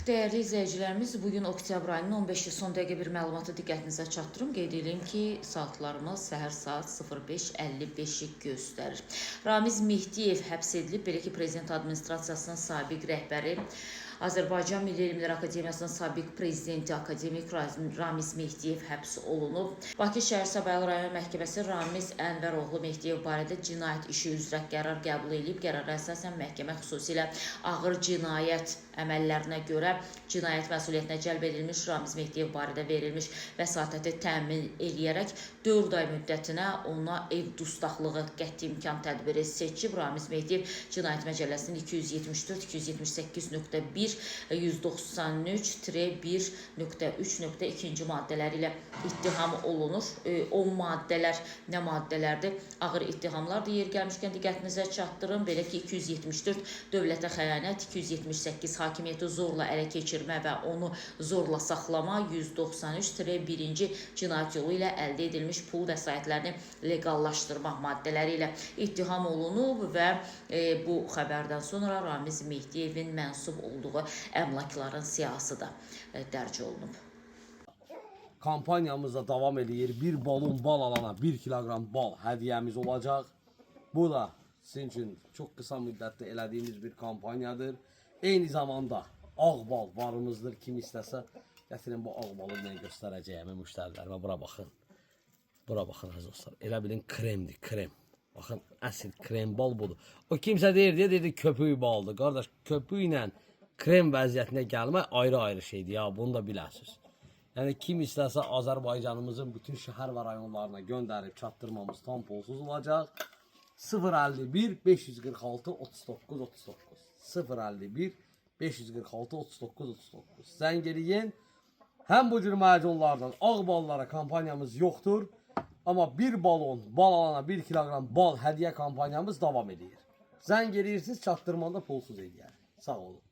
Değerli izleyicilerimiz, bugün oktyabr ayının 15-i son dəqiqə bir məlumatı diqqətinizə çatdırım. Qeyd edeyim ki, saatlarımız səhər saat 05:55-i göstərir. Ramiz Mehdiyev həbs edilib. Belə ki, Prezident Administrasiyasının sabiq rəhbəri, Azərbaycan Milli Elmlər Akademiyasının sabiq prezidenti akademik Ramiz Mehdiyev həbs olunub. Bakı şəhər Səbail rayon məhkəməsi Ramiz Ənvəroğlu Mehdiyev barədə cinayət işi üzrə qərar qəbul edib. Qərara əsasən məhkəmə xüsusilə ağır cinayət əməllərinə görə cinayət məsuliyyətinə cəlb edilmiş Ramiz Mehdiyev barədə verilmiş vəsatəti təmin edərək 4 ay müddətinə ona ev dustaqlığı qəti imkan tədbiri seçib. Ramiz Mehdiyev Cinayət Məcəlləsinin 274-278.1, 193-1.3.2 maddələri ilə ittiham olunur. O maddələr nə maddələrdir? Ağır ittihamlar da yer gəlmişkən diqqətinizə çatdırım. Belə ki, 274 dövlətə xəyanət, 278 hakimiyyəti zorla ələ keçirmə və onu zorla saxlama, 193-1-ci cinayət yolu ilə əldə edilmiş pul vəsaitlərini legallaşdırma maddələri ilə ittiham olunub və bu xəbərdən sonra Ramiz Mehdiyevin mənsub olduğu əmlakların siyahısı da dərc olunub. Kampanyamızda davam edir. Bir balon bal alana 1 kilogram bal hədiyyəmiz olacaq. Bu da sizin üçün çox qısa müddətdə elədiyimiz bir kampanyadır. Eyni zamanda ağ bal varımızdır. Kim istəsə gətirin bu ağ balı nə göstərəcəyimi müştərilərimə. Bura baxın. Bura baxın əziz dostlar. Elə bilin kremdir, krem. Baxın, əsl krem bal budur. O kimsə deyirdi köpük baldır. Qardaş, köpük ilə krem vəziyyətinə gəlmək ayrı-ayrı şeydir ya, bunu da biləsiniz. Yəni kim istəsə Azərbaycanımızın bütün şəhər və rayonlarına göndərib çatdırmamız tam pulsuz olacaq. 051 546 39 39 051 546 39 39 Zəng eləyin. Həm bu cür məcunlardan ağ ballara kampanyamız yoxdur. Amma bir balon bal alana 1 kilogram bal hədiyyə kampanyamız davam edir. Zəng eləyirsiniz, çatdırmanda pulsuz eləyər. Sağ olun.